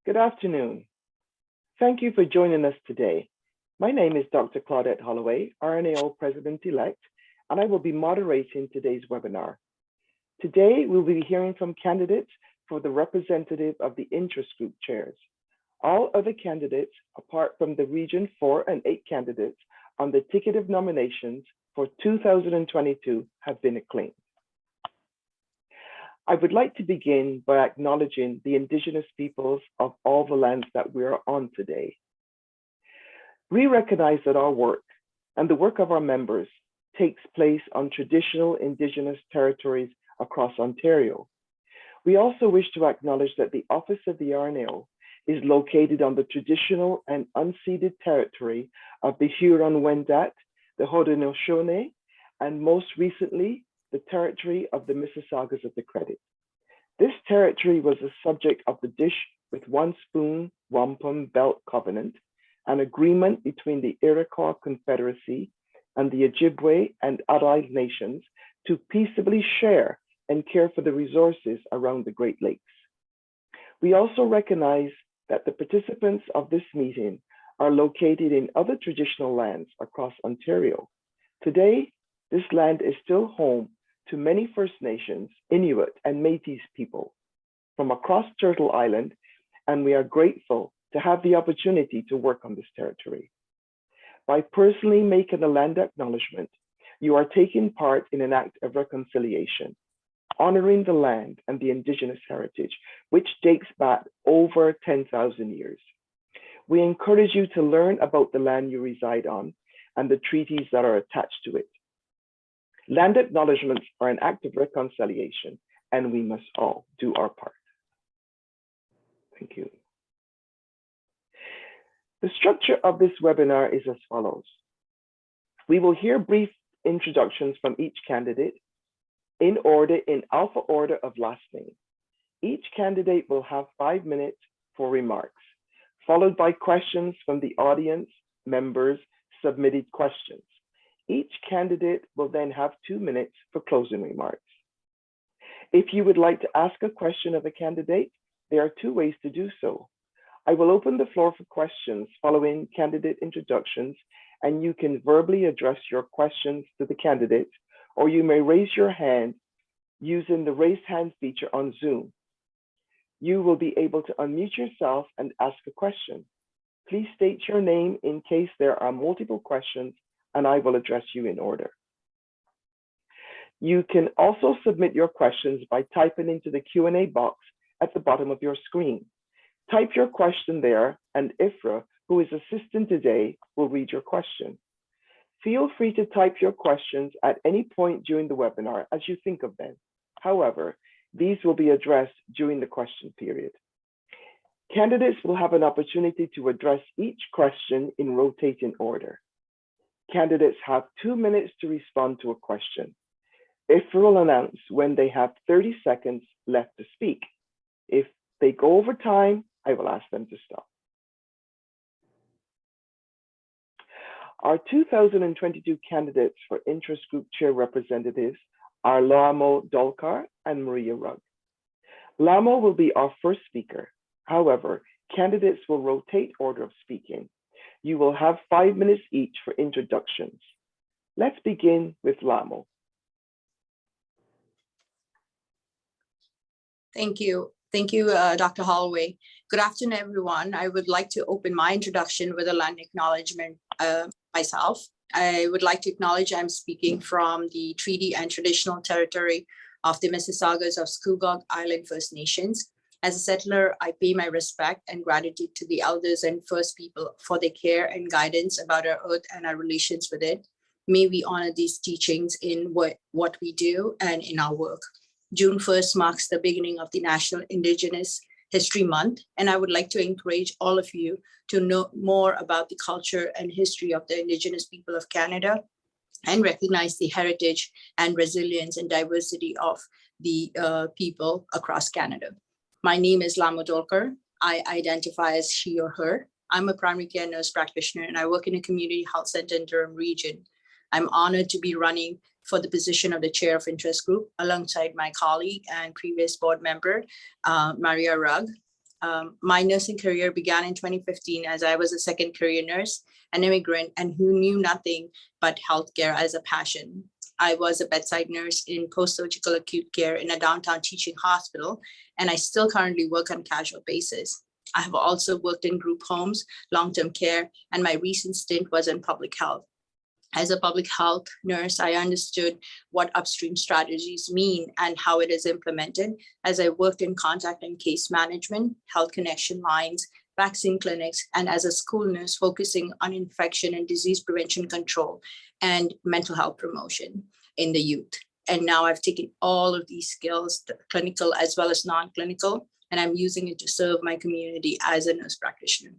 Good afternoon. Thank you for joining us today. My name is Dr. Claudette Holloway, RNAO President-elect, and I will be moderating today's webinar. Today, we'll be hearing from candidates for the representative of the interest group chairs. All other candidates, apart from the Region 4 and 8 candidates on the ticket of nominations for 2022, have been acclaimed. I would like to begin by acknowledging the Indigenous peoples of all the lands that we are on today. We recognize that our work and the work of our members takes place on traditional Indigenous territories across Ontario. We also wish to acknowledge that the office of the RNAO is located on the traditional and unceded territory of the Huron-Wendat, the Haudenosaunee, and most recently, the territory of the Mississaugas of the Credit. This territory was the subject of the Dish with One Spoon Wampum Belt Covenant, an agreement between the Iroquois Confederacy and the Ojibwe and allied nations to peaceably share and care for the resources around the Great Lakes. We also recognize that the participants of this meeting are located in other traditional lands across Ontario. Today, this land is still home to many First Nations, Inuit, and Métis people from across Turtle Island, and we are grateful to have the opportunity to work on this territory. By personally making a land acknowledgement, you are taking part in an act of reconciliation, honoring the land and the Indigenous heritage, which dates back over 10,000 years. We encourage you to learn about the land you reside on and the treaties that are attached to it. Land acknowledgements are an act of reconciliation, and we must all do our part. Thank you. The structure of this webinar is as follows. We will hear brief introductions from each candidate in alpha order of last name. Each candidate will have 5 minutes for remarks, followed by questions from the audience members' submitted questions. Each candidate will then have 2 minutes for closing remarks. If you would like to ask a question of a candidate, there are 2 ways to do so. I will open the floor for questions following candidate introductions, and you can verbally address your questions to the candidate, or you may raise your hand using the raise hand feature on Zoom. You will be able to unmute yourself and ask a question. Please state your name in case there are multiple questions, and I will address you in order. You can also submit your questions by typing into the Q&A box at the bottom of your screen. Type your question there, and Ifra, who is assisting today, will read your question. Feel free to type your questions at any point during the webinar as you think of them. However, these will be addressed during the question period. Candidates will have an opportunity to address each question in rotating order. Candidates have 2 minutes to respond to a question. Ifra will announce when they have 30 seconds left to speak. If they go over time, I will ask them to stop. Our 2022 candidates for interest group chair representatives are Lamo Dolkar and Maria Rugg. Lamo will be our first speaker. However, candidates will rotate order of speaking. You will have 5 minutes each for introductions. Let's begin with Lamo. Thank you. Thank you, Dr. Holloway. Good afternoon, everyone. I would like to open my introduction with a land acknowledgement myself. I would like to acknowledge I'm speaking from the treaty and traditional territory of the Mississaugas of Scugog Island First Nations. As a settler, I pay my respect and gratitude to the elders and First People for their care and guidance about our earth and our relations with it. May we honor these teachings in what we do and in our work. June 1st marks the beginning of the National Indigenous History Month, and I would like to encourage all of you to know more about the culture and history of the Indigenous people of Canada and recognize the heritage and resilience and diversity of the people across Canada. My name is Lamo Dolkar. I identify as she or her. I'm a primary care nurse practitioner and I work in a community health center in Durham region. I'm honored to be running for the position of the chair of interest group alongside my colleague and previous board member, Maria Rugg. My nursing career began in 2015 as I was a second career nurse, an immigrant, and who knew nothing but healthcare as a passion. I was a bedside nurse in post-surgical acute care in a downtown teaching hospital, and I still currently work on casual basis. I have also worked in group homes, long-term care, and my recent stint was in public health. As a public health nurse, I understood what upstream strategies mean and how it is implemented as I worked in contact and case management, health connection lines, vaccine clinics, and as a school nurse focusing on infection and disease prevention control and mental health promotion in the youth. And now I've taken all of these skills, the clinical as well as non-clinical, and I'm using it to serve my community as a nurse practitioner.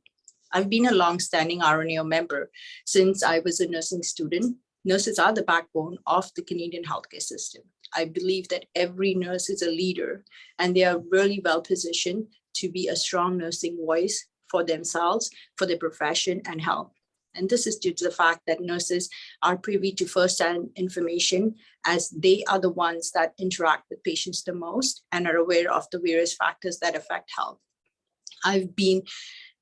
I've been a long-standing RNAO member since I was a nursing student. Nurses are the backbone of the Canadian healthcare system. I believe that every nurse is a leader, and they are really well positioned to be a strong nursing voice for themselves, for their profession and health. And this is due to the fact that nurses are privy to first-hand information, as they are the ones that interact with patients the most and are aware of the various factors that affect health. I've been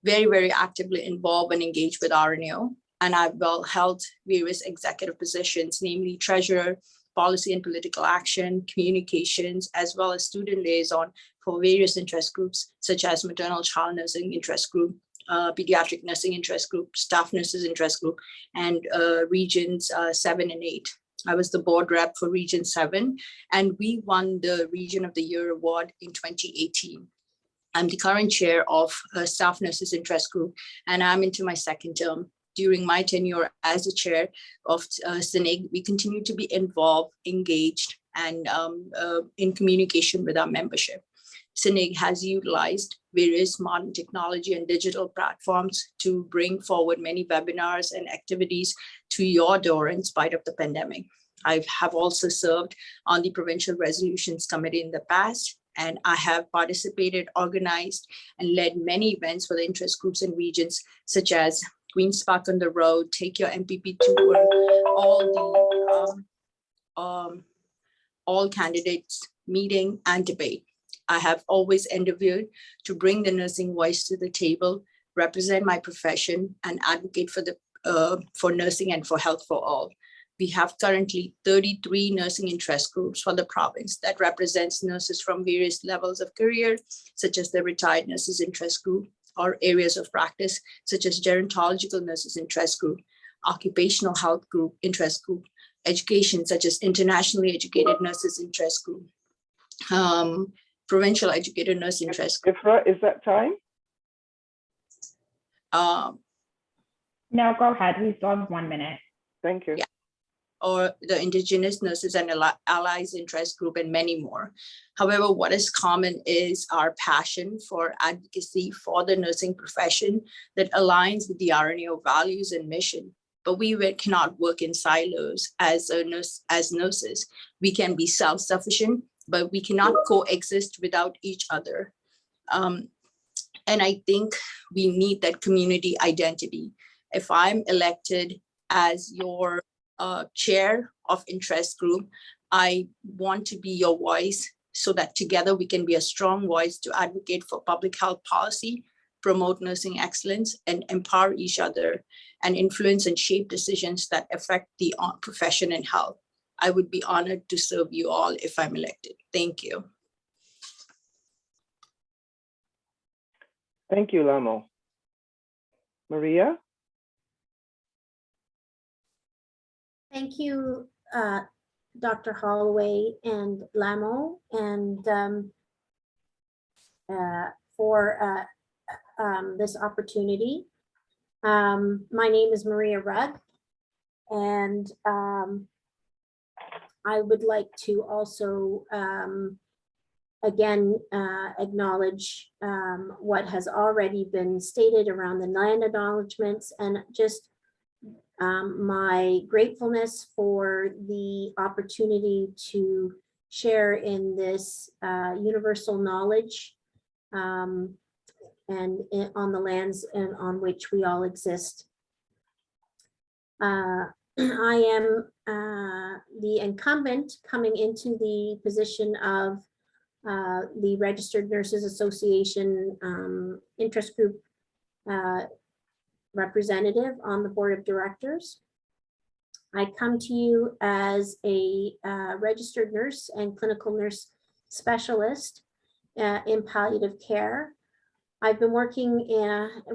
very, very actively involved and engaged with RNAO, and I've held various executive positions, namely treasurer, policy and political action, communications, as well as student liaison for various interest groups, such as maternal child nursing interest group, pediatric nursing interest group, staff nurses interest group, and regions 7 and 8. I was the board rep for Region 7, and we won the Region of the Year award in 2018. I'm the current chair of Staff Nurses Interest Group, and I'm into my second term. During my tenure as the chair of SINIG, we continue to be involved, engaged, and in communication with our membership. SINIG has utilized various modern technology and digital platforms to bring forward many webinars and activities to your door in spite of the pandemic. I have also served on the Provincial Resolutions Committee in the past, and I have participated, organized, and led many events for the interest groups and regions, such as Queen's Park on the Road, Take Your MPP Tour, all candidates meeting and debate. I have always endeavored to bring the nursing voice to the table, represent my profession, and advocate for nursing and for health for all. We have currently 33 nursing interest groups for the province that represents nurses from various levels of career, such as the Retired Nurses Interest Group, or areas of practice, such as Gerontological Nurses Interest Group, Occupational Health Group Interest Group, education, such as Internationally Educated Nurses Interest Group, Provincial Educated Nurse Interest Group. Ifra, is that time? No, go ahead. We still have 1 minute. Thank you. Yeah. Or the Indigenous Nurses and Allies Interest Group, and many more. However, what is common is our passion for advocacy for the nursing profession that aligns with the RNAO values and mission. But we cannot work in silos as nurses. We can be self-sufficient, but we cannot coexist without each other. And I think we need that community identity. If I'm elected as your chair of interest group, I want to be your voice so that together we can be a strong voice to advocate for public health policy, promote nursing excellence, and empower each other and influence and shape decisions that affect the profession and health. I would be honored to serve you all if I'm elected. Thank you. Thank you, Lamo. Maria? Thank you, Dr. Holloway and Lamo, and for this opportunity. My name is Maria Rudd, and I would like to also again acknowledge what has already been stated around the land acknowledgements, and just my gratefulness for the opportunity to share in this universal knowledge and on the lands and on which we all exist. I am the incumbent coming into the position of the Registered Nurses Association interest group representative on the board of directors. I come to you as a registered nurse and clinical nurse specialist in palliative care. I've been working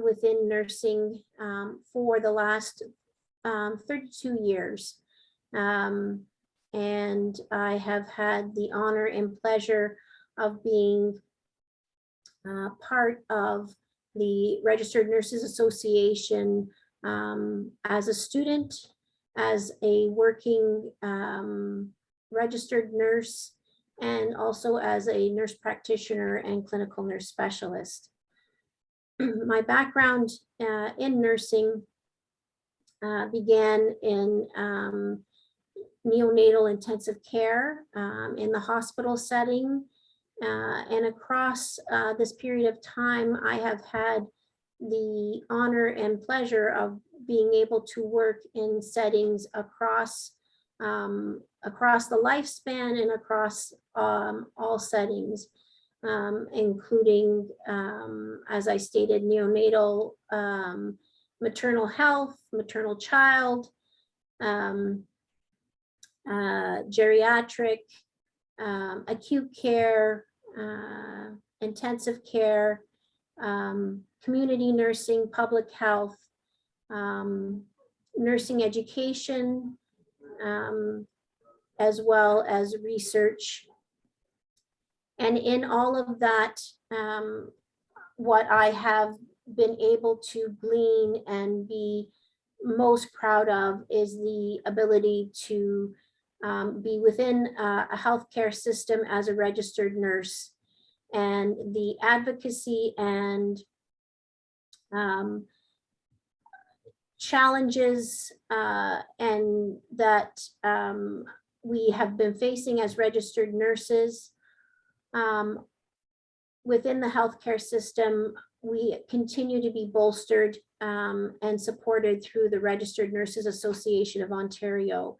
within nursing for the last 32 years. And I have had the honor and pleasure of being part of the Registered Nurses Association as a student, as a working registered nurse, and also as a nurse practitioner and clinical nurse specialist. My background in nursing began in neonatal intensive care in the hospital setting. And across this period of time, I have had the honor and pleasure of being able to work in settings across the lifespan and across all settings, including, as I stated, neonatal, maternal health, maternal child, geriatric, acute care, intensive care, community nursing, public health, nursing education, as well as research. And in all of that, what I have been able to glean and be most proud of is the ability to be within a healthcare system as a registered nurse, and the advocacy and challenges and that we have been facing as registered nurses within the healthcare system. We continue to be bolstered and supported through the Registered Nurses Association of Ontario.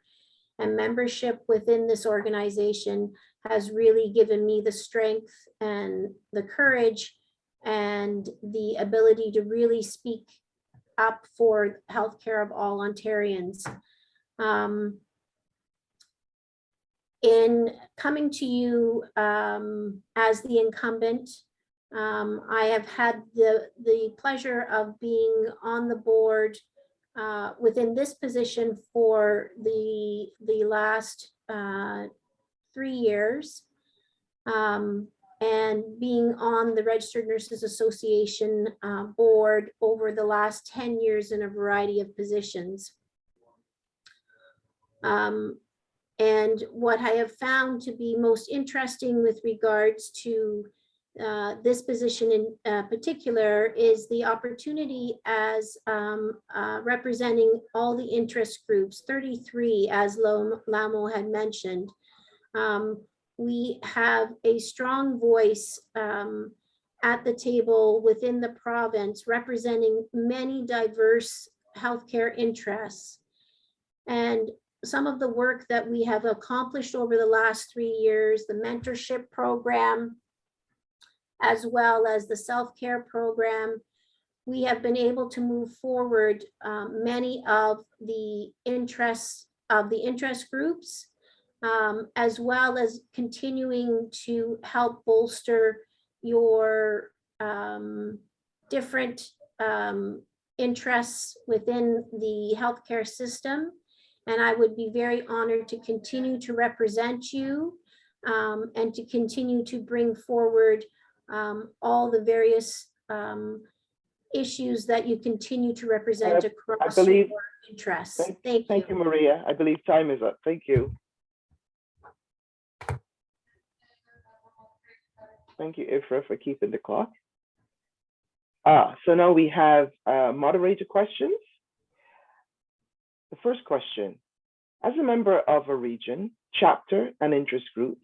And membership within this organization has really given me the strength and the courage and the ability to really speak up for healthcare of all Ontarians. In coming to you as the incumbent, I have had the pleasure of being on the board within this position for the last 3 years, and being on the Registered Nurses Association board over the last 10 years in a variety of positions. And what I have found to be most interesting with regards to this position in particular is the opportunity as representing all the interest groups, 33, as Lamo had mentioned. We have a strong voice at the table within the province, representing many diverse healthcare interests. And some of the work that we have accomplished over the last 3 years, the mentorship program, as well as the self-care program, we have been able to move forward many of the interest groups, as well as continuing to help bolster your different interests within the healthcare system. And I would be very honored to continue to represent you and to continue to bring forward all the various issues that you continue to represent across your interests. Thank you, Maria. I believe time is up. Thank you. Thank you, Ifra, for keeping the clock. So now we have moderator questions. The first question: as a member of a region, chapter, and interest group,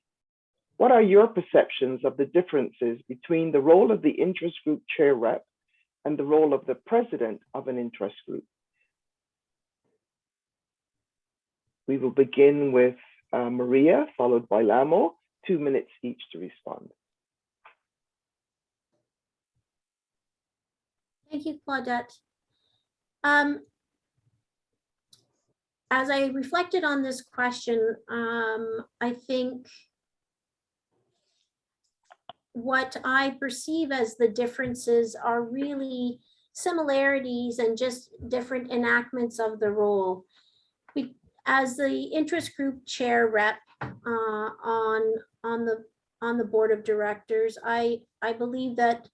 what are your perceptions of the differences between the role of the interest group chair rep and the role of the president of an interest group? We will begin with Maria, followed by Lamo, 2 minutes each to respond. Thank you, Claudette. As I reflected on this question, I think what I perceive as the differences are really similarities and just different enactments of the role. As the interest group chair rep on the board of directors, I believe that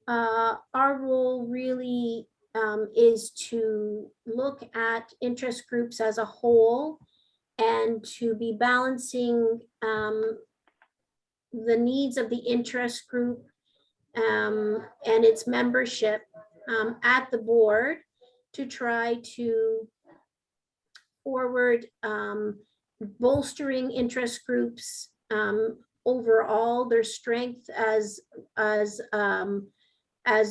our role really is to look at interest groups as a whole and to be balancing the needs of the interest group and its membership at the board to try to forward bolstering interest groups overall, their strength as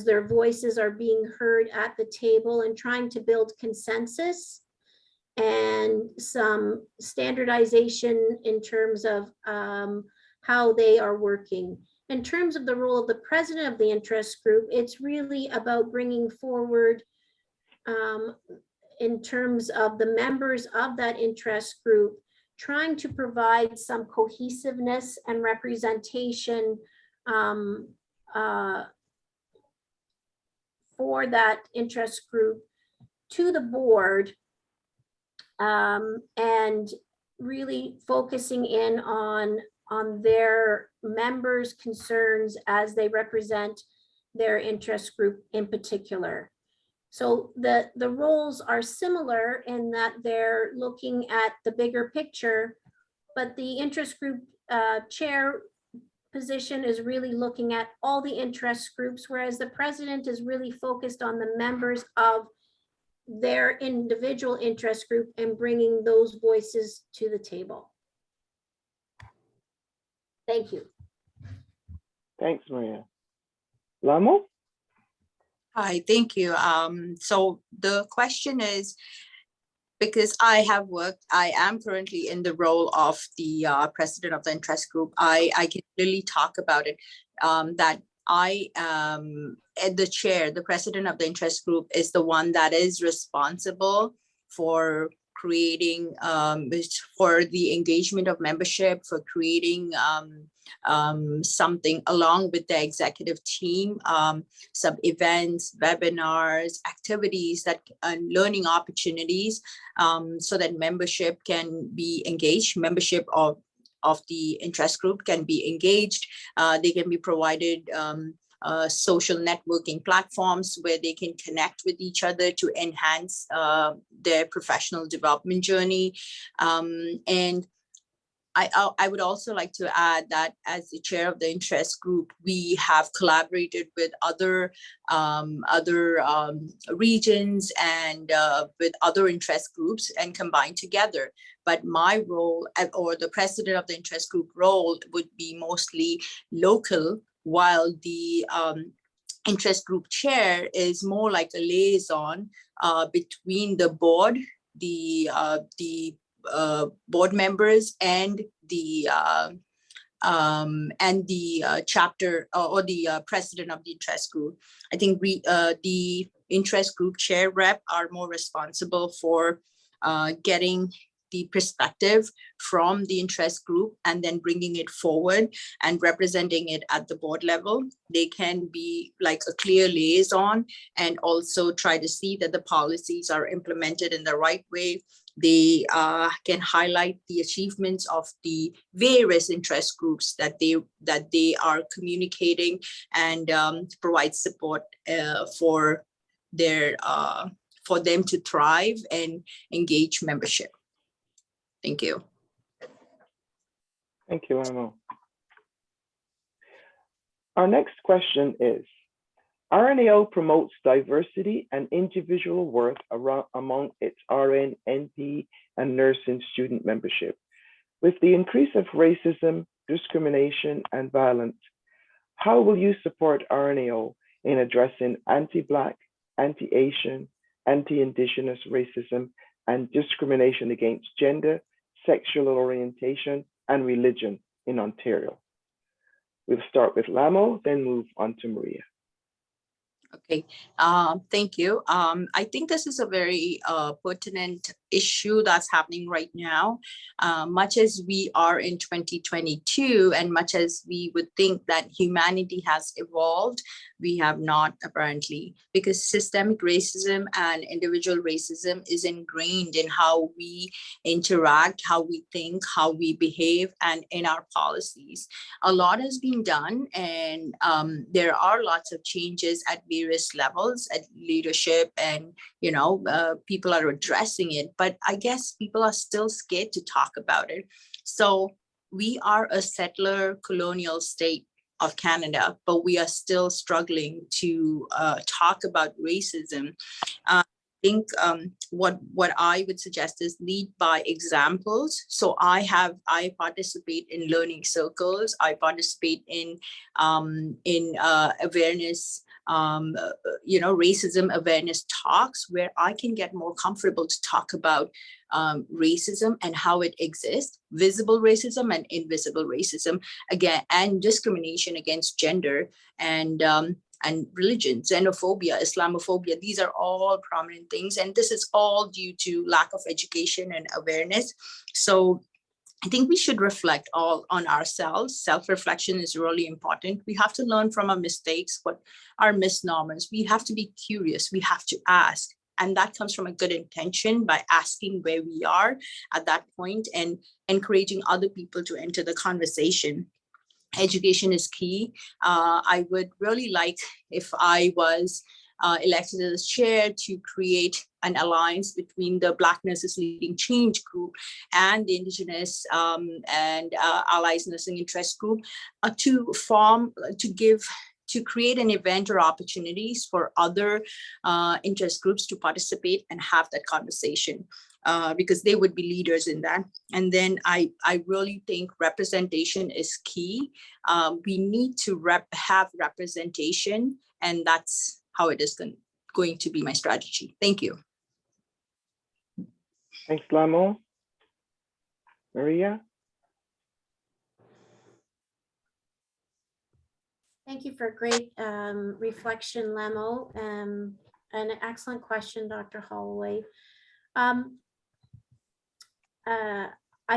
their voices are being heard at the table, and trying to build consensus and some standardization in terms of how they are working. In terms of the role of the president of the interest group, it's really about bringing forward in terms of the members of that interest group, trying to provide some cohesiveness and representation for that interest group to the board, and really focusing in on their members' concerns as they represent their interest group in particular. So the roles are similar in that they're looking at the bigger picture, but the interest group chair position is really looking at all the interest groups, whereas the president is really focused on the members of their individual interest group and bringing those voices to the table. Thank you. Thanks, Maria. Lamo? Hi, thank you. So the question is, because I am currently in the role of the president of the interest group, I can really talk about it, that I am the president of the interest group is the one that is responsible for creating, for the engagement of membership, for creating something along with the executive team, some events, webinars, activities that learning opportunities, so that membership can be engaged, membership of the interest group can be engaged. They can be provided social networking platforms where they can connect with each other to enhance their professional development journey. And I would also like to add that as the chair of the interest group, we have collaborated with other regions and with other interest groups and combined together. But my role, or the president of the interest group role, would be mostly local, while the interest group chair is more like a liaison between the board, the board members, and the chapter or the president of the interest group. I think the interest group chair rep are more responsible for getting the perspective from the interest group and then bringing it forward and representing it at the board level. They can be like a clear liaison and also try to see that the policies are implemented in the right way. They can highlight the achievements of the various interest groups that they are communicating, and provide support for them to thrive and engage membership. Thank you. Thank you, Amo. Our next question is, RNAO promotes diversity and individual worth among its RN, NP, and nursing student membership. With the increase of racism, discrimination, and violence, how will you support RNAO in addressing anti-Black, anti-Asian, anti-Indigenous racism and discrimination against gender, sexual orientation, and religion in Ontario. We'll start with Lamo, then move on to Maria. Okay, thank you. I think this is a very pertinent issue that's happening right now. Much as we are in 2022 and much as we would think that humanity has evolved, we have not apparently, because systemic racism and individual racism is ingrained in how we interact, how we think, how we behave, and in our policies. A lot has been done, and there are lots of changes at various levels, at leadership, and people are addressing it, but I guess people are still scared to talk about it. So we are a settler colonial state of Canada, but we are still struggling to talk about racism. I think what I would suggest is lead by examples. So I participate in learning circles. I participate in awareness, racism awareness talks, where I can get more comfortable to talk about racism and how it exists, visible racism and invisible racism, again, and discrimination against gender and religion, xenophobia, Islamophobia. These are all prominent things, and this is all due to lack of education and awareness. So I think we should reflect all on ourselves. Self-reflection is really important. We have to learn from our mistakes, what are misnomers. We have to be curious. We have to ask. And that comes from a good intention by asking where we are at that point and encouraging other people to enter the conversation. Education is key. I would really like, if I was elected as chair, to create an alliance between the Black Nurses Leading Change group and the Indigenous and Allies Nursing Interest group to create an event or opportunities for other interest groups to participate and have that conversation, because they would be leaders in that. And then I really think representation is key. We need to have representation, and that's how it is going to be my strategy. Thank you. Thanks, Lamo. Maria? Thank you for a great reflection, Lamo, and an excellent question, Dr. Holloway. I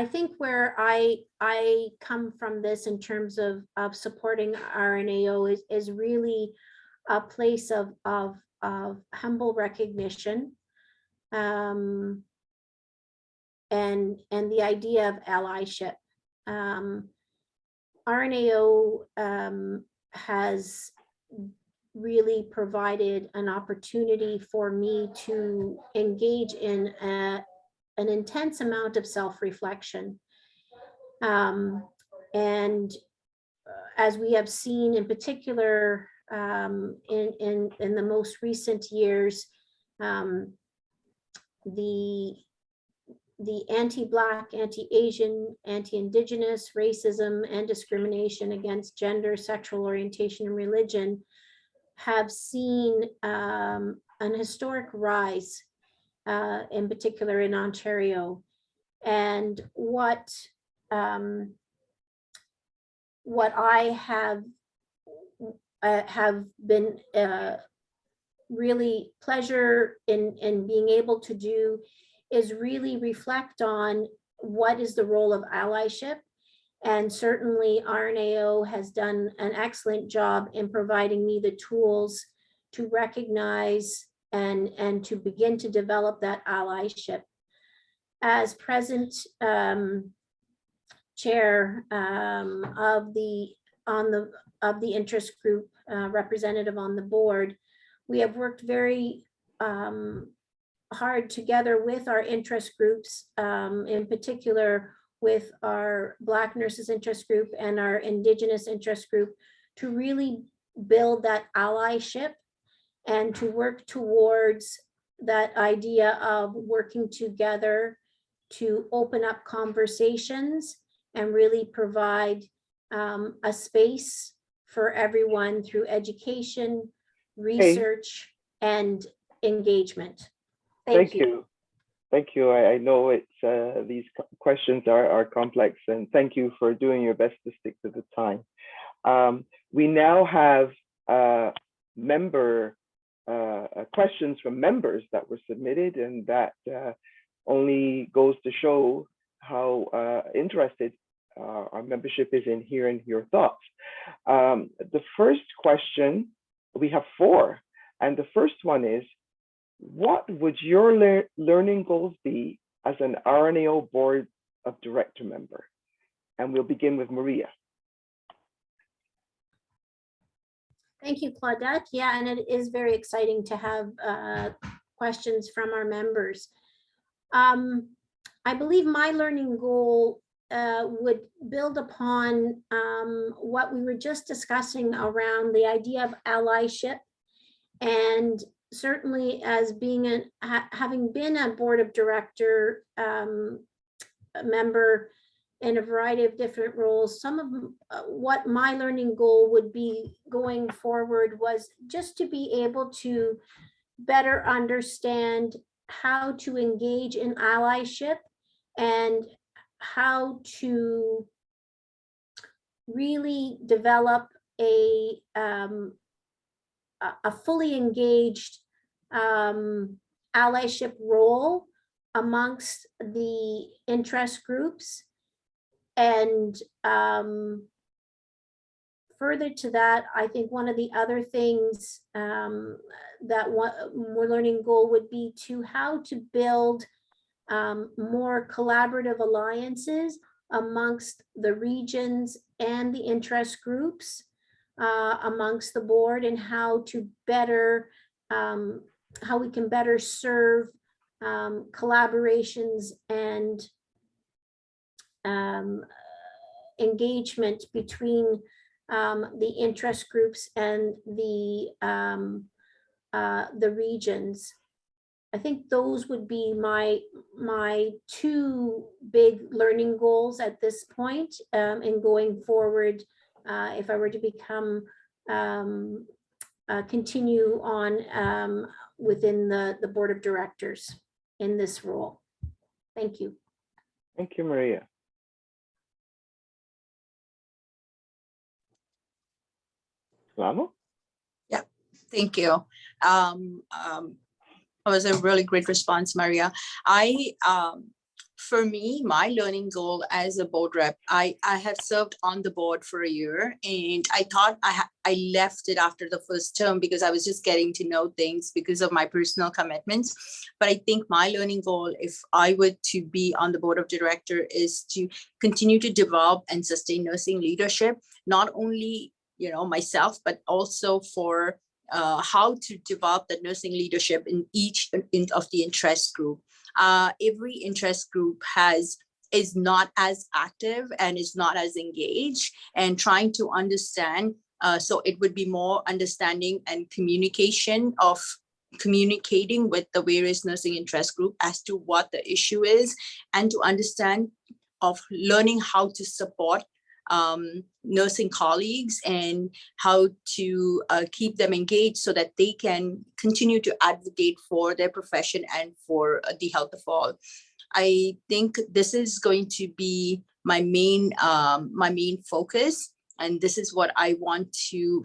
think where I come from this in terms of supporting RNAO is really a place of humble recognition, and the idea of allyship. RNAO has really provided an opportunity for me to engage in an intense amount of self-reflection. And as we have seen in particular in the most recent years, the anti-Black, anti-Asian, anti-Indigenous racism and discrimination against gender, sexual orientation, and religion have seen an historic rise, in particular in Ontario. And what I have been really pleasure in being able to do is really reflect on what is the role of allyship. And certainly RNAO has done an excellent job in providing me the tools to recognize and to begin to develop that allyship. As present chair of the interest group, representative on the board, we have worked very hard together with our interest groups, in particular with our Black Nurses Interest Group and our Indigenous Interest Group, to really build that allyship and to work towards that idea of working together to open up conversations and really provide a space for everyone through education, research, and engagement. Thank you. Thank you. I know it's these questions are complex, and thank you for doing your best to stick to the time. We now have member questions from members that were submitted, and that only goes to show how interested our membership is in hearing your thoughts. The first question, we have 4, and the first one is, what would your learning goals be as an RNAO Board of Director member? And we'll begin with Maria. Thank you, Claudette. Yeah, and it is very exciting to have questions from our members. I believe my learning goal would build upon what we were just discussing around the idea of allyship. And certainly as being having been a board of director member in a variety of different roles, some of what my learning goal would be going forward was just to be able to better understand how to engage in allyship and how to really develop a fully engaged allyship role amongst the interest groups. And further to that, I think one of the other things that more learning goal would be to how to build more collaborative alliances amongst the regions and the interest groups amongst the board, and how to better, how we can better serve collaborations and engagement between the interest groups and the regions. I think those would be my 2 big learning goals at this point, in going forward. If I were to become continue on within the board of directors in this role. Thank you. Thank you, Maria. Lamo? Yeah, thank you. That was a really great response, Maria. For me, my learning goal as a board rep, I have served on the board for a year, and I thought I left it after the first term because I was just getting to know things because of my personal commitments. But I think my learning goal, if I were to be on the board of director, is to continue to develop and sustain nursing leadership, not only myself, but also for how to develop the nursing leadership in each of the interest group. Every interest group is not as active and is not as engaged, and trying to understand. So it would be more understanding and communicating with the various nursing interest group as to what the issue is, and to understand of learning how to support nursing colleagues and how to keep them engaged so that they can continue to advocate for their profession and for the health of all. I think this is going to be my main focus, and this is what I want to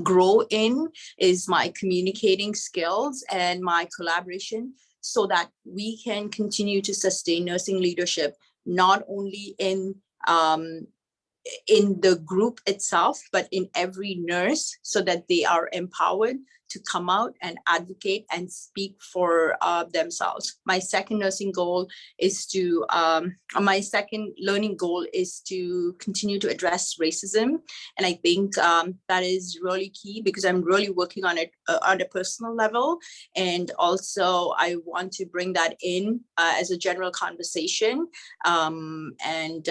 grow in, is my communicating skills and my collaboration, so that we can continue to sustain nursing leadership, not only in the group itself, but in every nurse, so that they are empowered to come out and advocate and speak for themselves. My second learning goal is to continue to address racism. And I think that is really key, because I'm really working on it on a personal level. And also I want to bring that in as a general conversation, and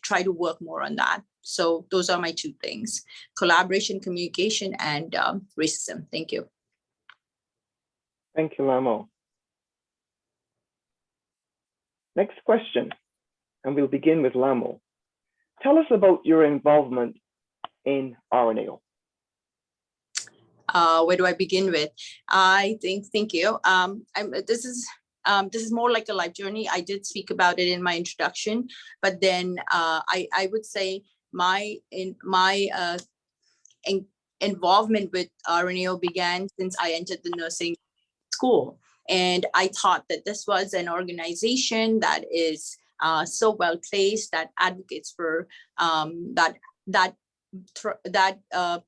try to work more on that. So those are my 2 things: collaboration, communication, and racism. Thank you. Thank you, Lamo. Next question, and we'll begin with Lamo. Tell us about your involvement in RNAO. Where do I begin with? Thank you. This is more like a life journey. I did speak about it in my introduction, but then I would say my involvement with RNAO began since I entered the nursing school. And I thought that this was an organization that is so well placed, that advocates for that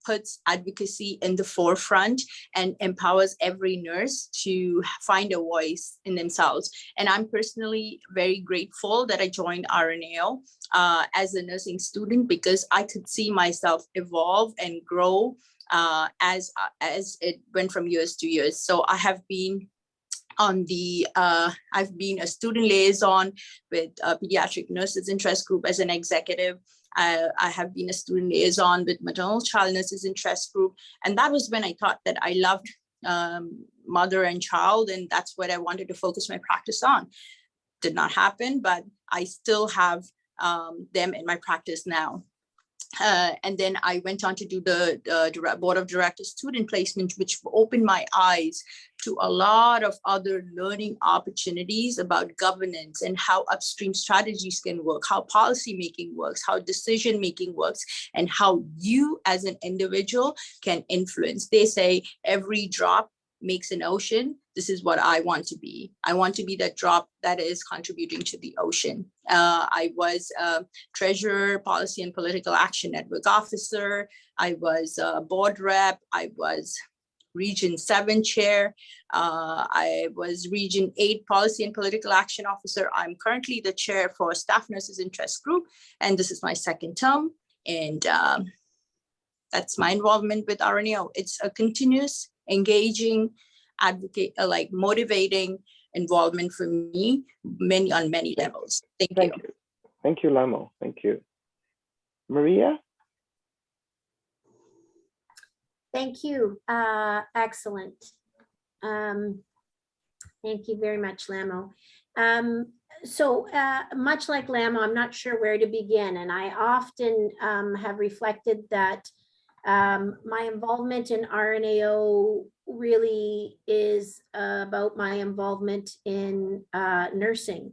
puts advocacy in the forefront and empowers every nurse to find a voice in themselves. And I'm personally very grateful that I joined RNAO as a nursing student, because I could see myself evolve and grow as it went from years to years. So I have been I've been a student liaison with Pediatric Nurses Interest Group as an executive. I have been a student liaison with Maternal Child Nurses Interest Group. And that was when I thought that I loved mother and child, and that's what I wanted to focus my practice on. Did not happen, but I still have them in my practice now. And then I went on to do the board of directors student placement, which opened my eyes to a lot of other learning opportunities about governance and how upstream strategies can work, how policy making works, how decision making works, and how you as an individual can influence. They say every drop makes an ocean. This is what I want to be. I want to be that drop that is contributing to the ocean. I was treasurer, policy and political action network officer. I was a board rep. I was Region 7 chair. I was Region 8 policy and political action officer. I'm currently the chair for Staff Nurses Interest Group, and this is my second term. And that's my involvement with RNAO. It's a continuous, engaging, advocate, like motivating involvement for me, on many levels. Thank you. Thank you, Lamo. Thank you. Maria? Thank you. Excellent. Thank you very much, Lamo. So much like Lamo, I'm not sure where to begin. And I often have reflected that my involvement in RNAO really is about my involvement in nursing.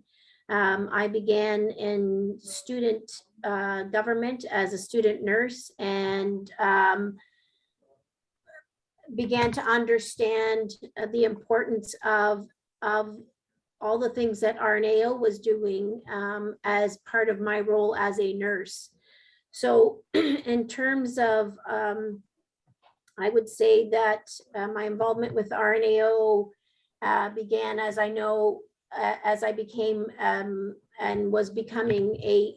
I began in student government as a student nurse, and began to understand the importance of all the things that RNAO was doing as part of my role as a nurse. So in terms of, I would say that my involvement with RNAO began as I became and was becoming a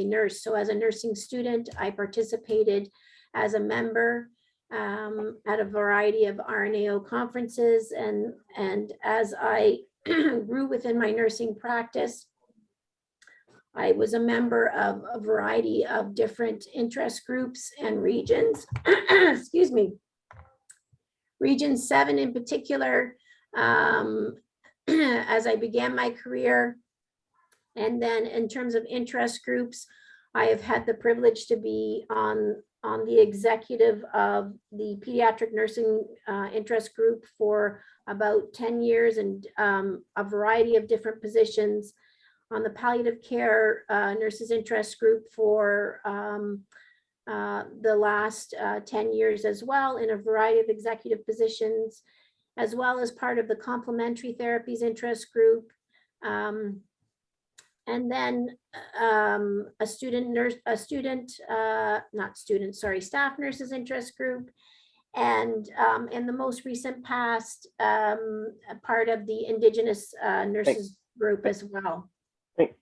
nurse. So as a nursing student, I participated as a member at a variety of RNAO conferences. And as I grew within my nursing practice, I was a member of a variety of different interest groups and regions. Excuse me. Region 7 in particular, as I began my career. And then in terms of interest groups, I have had the privilege to be on the executive of the Pediatric Nursing Interest Group for about 10 years, and a variety of different positions on the Palliative Care Nurses Interest Group for the last 10 years as well, in a variety of executive positions, as well as part of the Complementary Therapies Interest Group. And then Staff Nurses Interest Group. And in the most recent past, part of the Indigenous Nurses Group as well.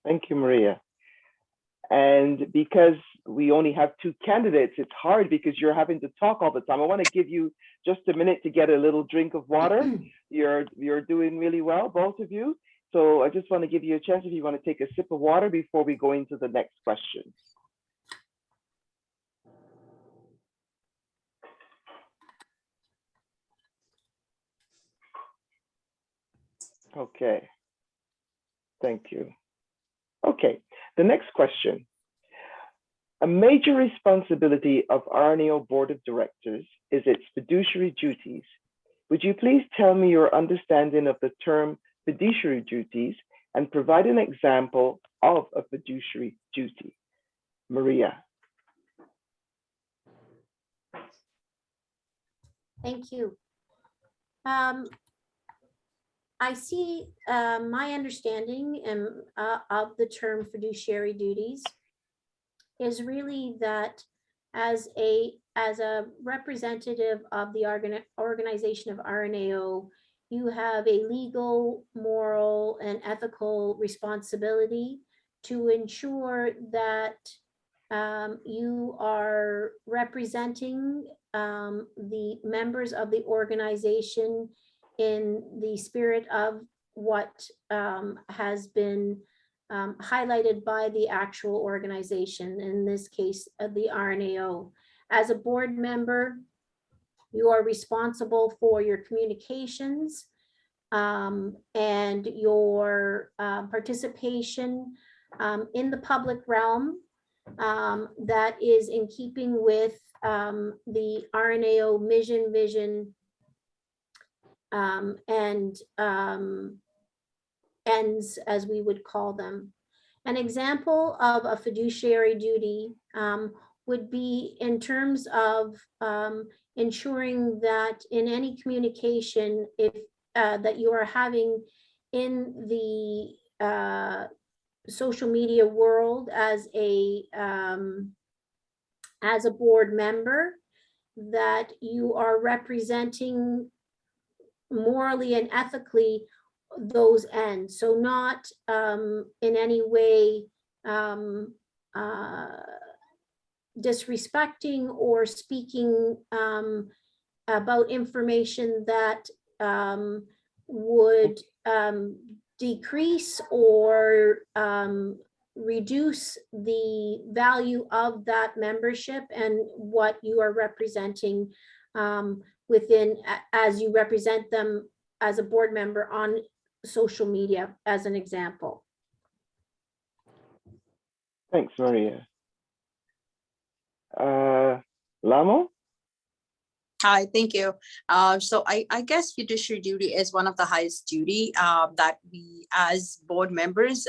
Thank you, Maria. And because we only have 2 candidates, it's hard because you're having to talk all the time. I want to give you just a minute to get a little drink of water. You're doing really well, both of you. So I just want to give you a chance if you want to take a sip of water before we go into the next question. Okay, thank you. Okay, the next question. A major responsibility of RNAO Board of Directors is its fiduciary duties. Would you please tell me your understanding of the term fiduciary duties and provide an example of a fiduciary duty? Maria. Thank you. I see my understanding of the term fiduciary duties is really that as a representative of the organization of RNAO, you have a legal, moral, and ethical responsibility to ensure that you are representing the members of the organization in the spirit of what has been highlighted by the actual organization, in this case, the RNAO. As a board member, you are responsible for your communications and your participation in the public realm that is in keeping with the RNAO mission, vision, and ends, as we would call them. An example of a fiduciary duty would be in terms of ensuring that in any communication that you are having in the social media world as a board member, that you are representing morally and ethically those ends. So not in any way disrespecting or speaking about information that would decrease or reduce the value of that membership and what you are representing within, as you represent them as a board member on social media, as an example. Thanks, Maria. Lamo? Hi, thank you. So I guess fiduciary duty is one of the highest duty that we as board members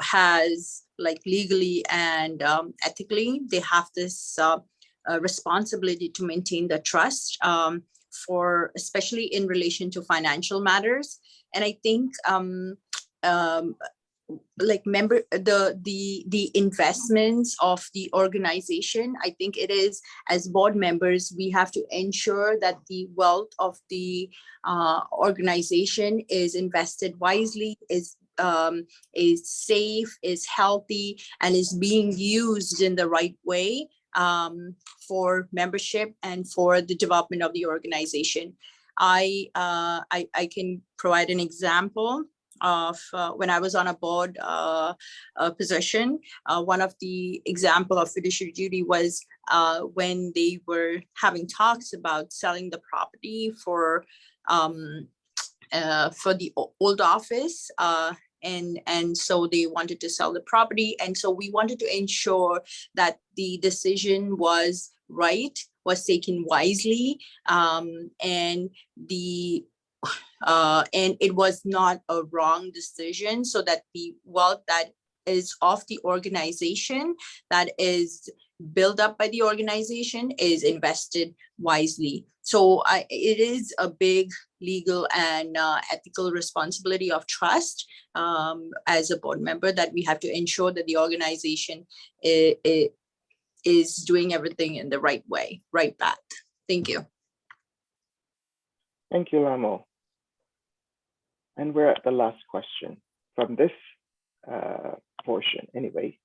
has, like, legally and ethically. They have this responsibility to maintain the trust for, especially in relation to financial matters. And I think like the investments of the organization, I think it is, as board members, we have to ensure that the wealth of the organization is invested wisely, is safe, is healthy, and is being used in the right way for membership and for the development of the organization. I can provide an example of when I was on a board position. One of the example of fiduciary duty was when they were having talks about selling the property for the old office, and so they wanted to sell the property, and so we wanted to ensure that the decision was right, was taken wisely, and it was not a wrong decision, so that the wealth that is of the organization, that is built up by the organization, is invested wisely. So it is a big legal and ethical responsibility of trust as a board member, that we have to ensure that the organization is doing everything in the right way, right path. Thank you. Thank you, Lamo. And we're at the last question from this portion anyway.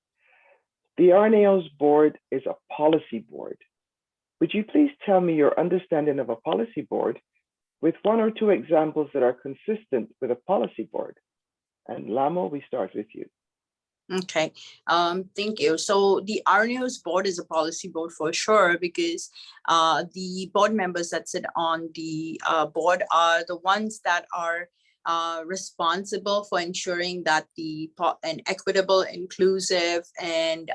The RNAO's board is a policy board. Would you please tell me your understanding of a policy board with one or two examples that are consistent with a policy board? And Lamo, we start with you. Okay, thank you. So the RNAO's board is a policy board for sure, because the board members that sit on the board are the ones that are responsible for ensuring that an equitable, inclusive, and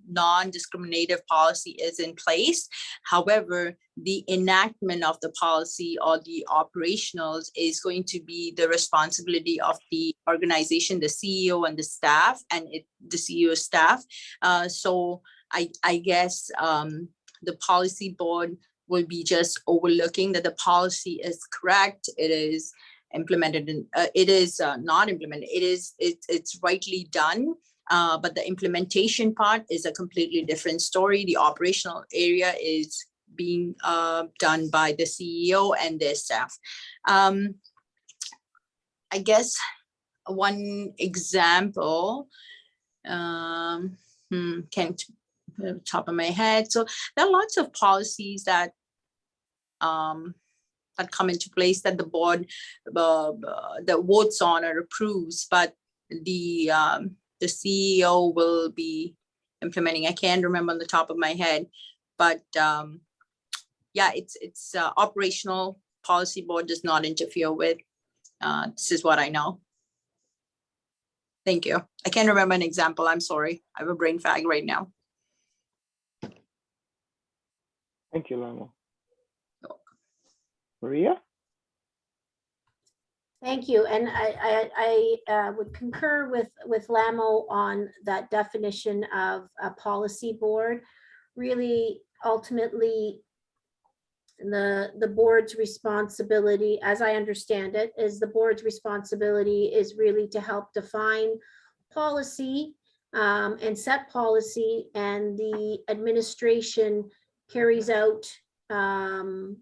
non-discriminative policy is in place. However, the enactment of the policy or the operationals is going to be the responsibility of the organization, the CEO and the staff, and the CEO staff. So I guess the policy board will be just overlooking that the policy is correct. It is implemented, and it is not implemented. It's rightly done, but the implementation part is a completely different story. The operational area is being done by the CEO and their staff. I guess one example, can't top of my head. So there are lots of policies that that come into place that the board that votes on or approves, but the CEO will be implementing. I can't remember on the top of my head, but yeah, it's operational. Policy board does not interfere with. This is what I know. Thank you. I can't remember an example. I'm sorry. I have a brain fag right now. Thank you, Lamo. Maria? Thank you. And I would concur with Lamo on that definition of a policy board. Really, ultimately, the board's responsibility, as I understand it, is the board's responsibility is really to help define policy and set policy, and the administration carries out the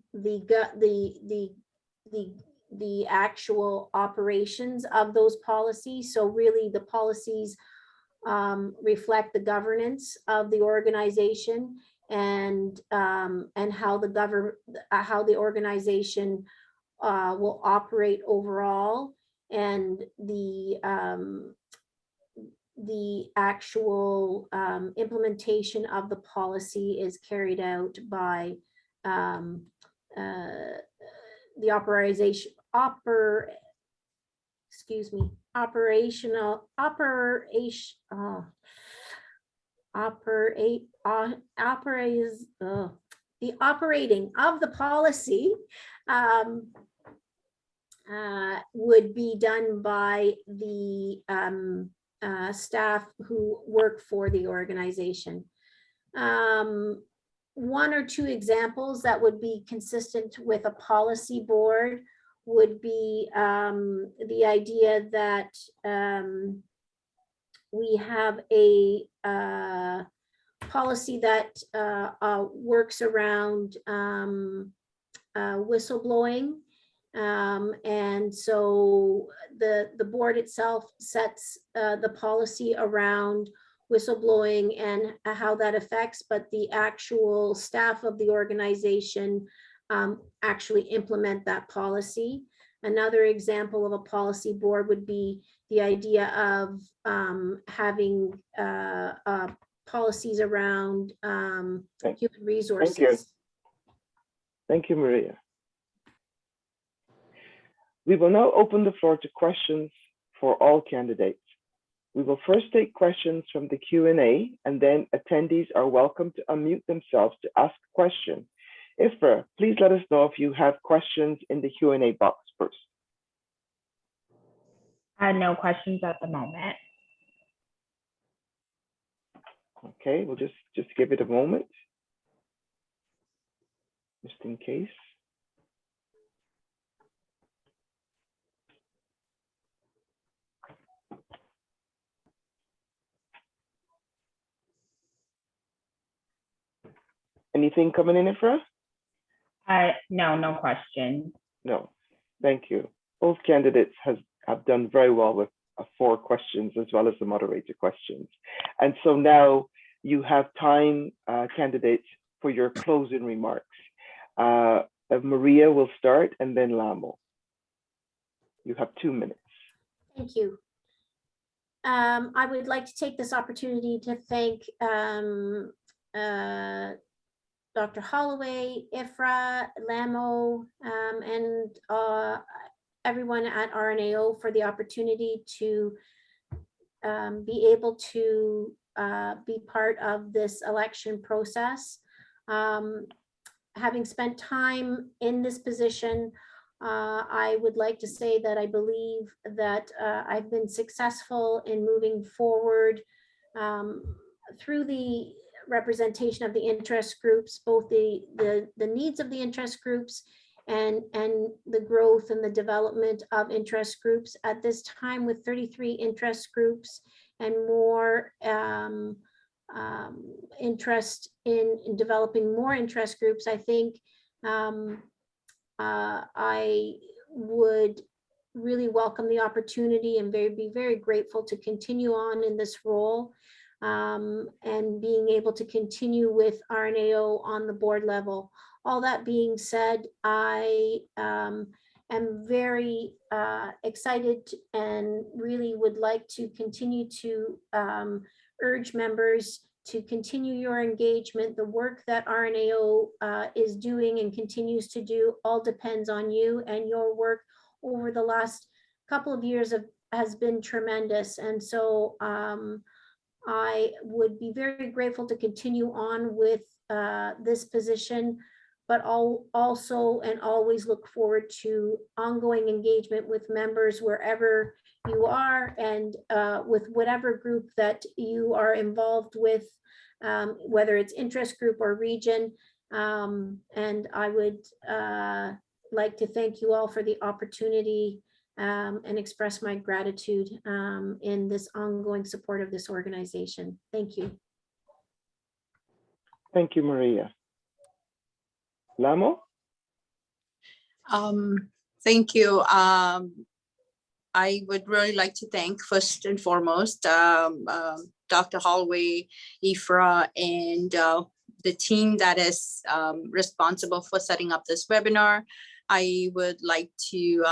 actual operations of those policies. So really the policies reflect the governance of the organization and how the organization will operate overall, and the actual implementation of the policy is carried out by the operating of the policy would be done by the staff who work for the organization. One or two examples that would be consistent with a policy board would be the idea that we have a policy that works around whistleblowing. And so the board itself sets the policy around whistleblowing and how that affects, but the actual staff of the organization actually implement that policy. Another example of a policy board would be the idea of having policies around human resources. Thank you, Maria. We will now open the floor to questions for all candidates. We will first take questions from the Q&A, and then attendees are welcome to unmute themselves to ask a question. Ifra, please let us know if you have questions in the Q&A box first. No questions at the moment. Okay, we'll just give it a moment, just in case. Anything coming in, Ifra? No questions. No, thank you. Both candidates have done very well with 4 questions as well as the moderator questions. And so now you have time, candidates, for your closing remarks. Maria will start, and then Lamo. You have 2 minutes. Thank you. I would like to take this opportunity to thank Dr. Holloway, Ifra, Lamo, and everyone at RNAO for the opportunity to be able to be part of this election process. Having spent time in this position, I would like to say that I believe that I've been successful in moving forward through the representation of the interest groups, both the needs of the interest groups and the growth and the development of interest groups. At this time, with 33 interest groups and more interest in developing more interest groups, I think I would really welcome the opportunity and be very grateful to continue on in this role, and being able to continue with RNAO on the board level. All that being said, I am very excited and really would like to continue to urge members to continue your engagement. The work that RNAO is doing and continues to do all depends on you, and your work over the last couple of years has been tremendous. And so I would be very grateful to continue on with this position, but I'll also and always look forward to ongoing engagement with members wherever you are, and with whatever group that you are involved with, whether it's interest group or region. And I would like to thank you all for the opportunity and express my gratitude in this ongoing support of this organization. Thank you. Thank you, Maria. Lamo? Thank you. I would really like to thank first and foremost Dr. Holloway, Ifra, and the team that is responsible for setting up this webinar. I would like to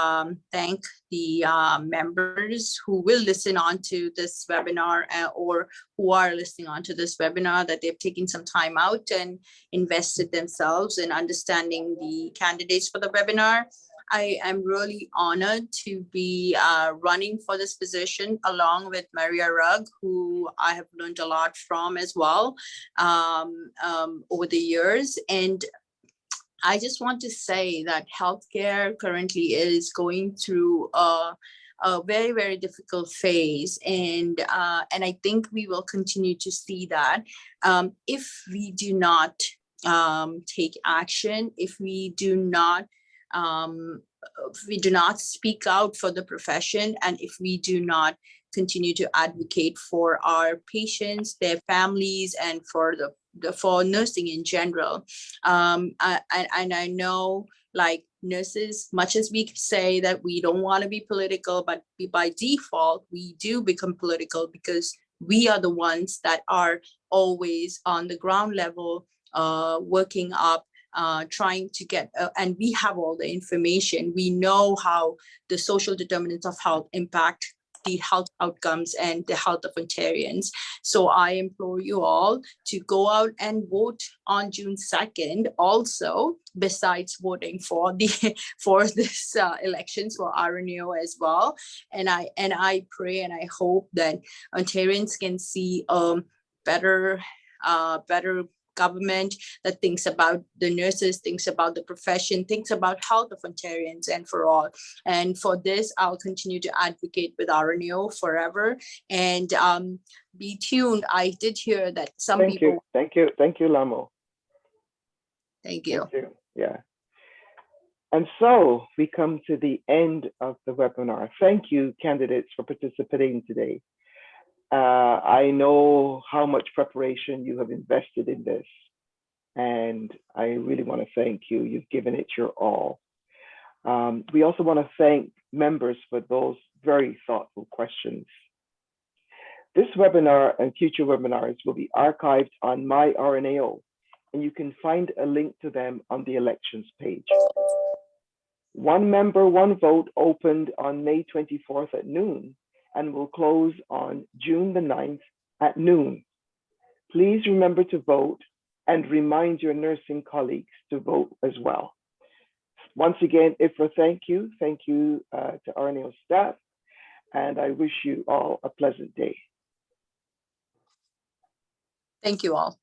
thank the members who will listen on to this webinar or who are listening on to this webinar, that they've taken some time out and invested themselves in understanding the candidates for the webinar. I am really honored to be running for this position along with Maria Rugg, who I have learned a lot from as well over the years. And I just want to say that healthcare currently is going through a very, very difficult phase. And I think we will continue to see that if we do not take action, if we do not speak out for the profession, and if we do not continue to advocate for our patients, their families, and for nursing in general. And I know, like nurses, much as we say that we don't want to be political, but by default, we do become political because we are the ones that are always on the ground level, working up, trying to get, and we have all the information. We know how the social determinants of health impact the health outcomes and the health of Ontarians. So I implore you all to go out and vote on June 2nd. Also, besides voting for this elections for RNAO as well. And I pray and I hope that Ontarians can see better government that thinks about the nurses, thinks about the profession, thinks about health of Ontarians and for all. And for this, I'll continue to advocate with RNAO forever. And be tuned. I did hear that some people. Thank you, Lamo. Thank you. Yeah. And so we come to the end of the webinar. Thank you, candidates, for participating today. I know how much preparation you have invested in this, and I really want to thank you. You've given it your all. We also want to thank members for those very thoughtful questions. This webinar and future webinars will be archived on My RNAO, and you can find a link to them on the elections page. One Member, One Vote opened on May 24th at noon and will close on June the 9th at noon. Please remember to vote and remind your nursing colleagues to vote as well. once again, IFRA, thank you. Thank you to RNAO staff, and I wish you all a pleasant day. Thank you all.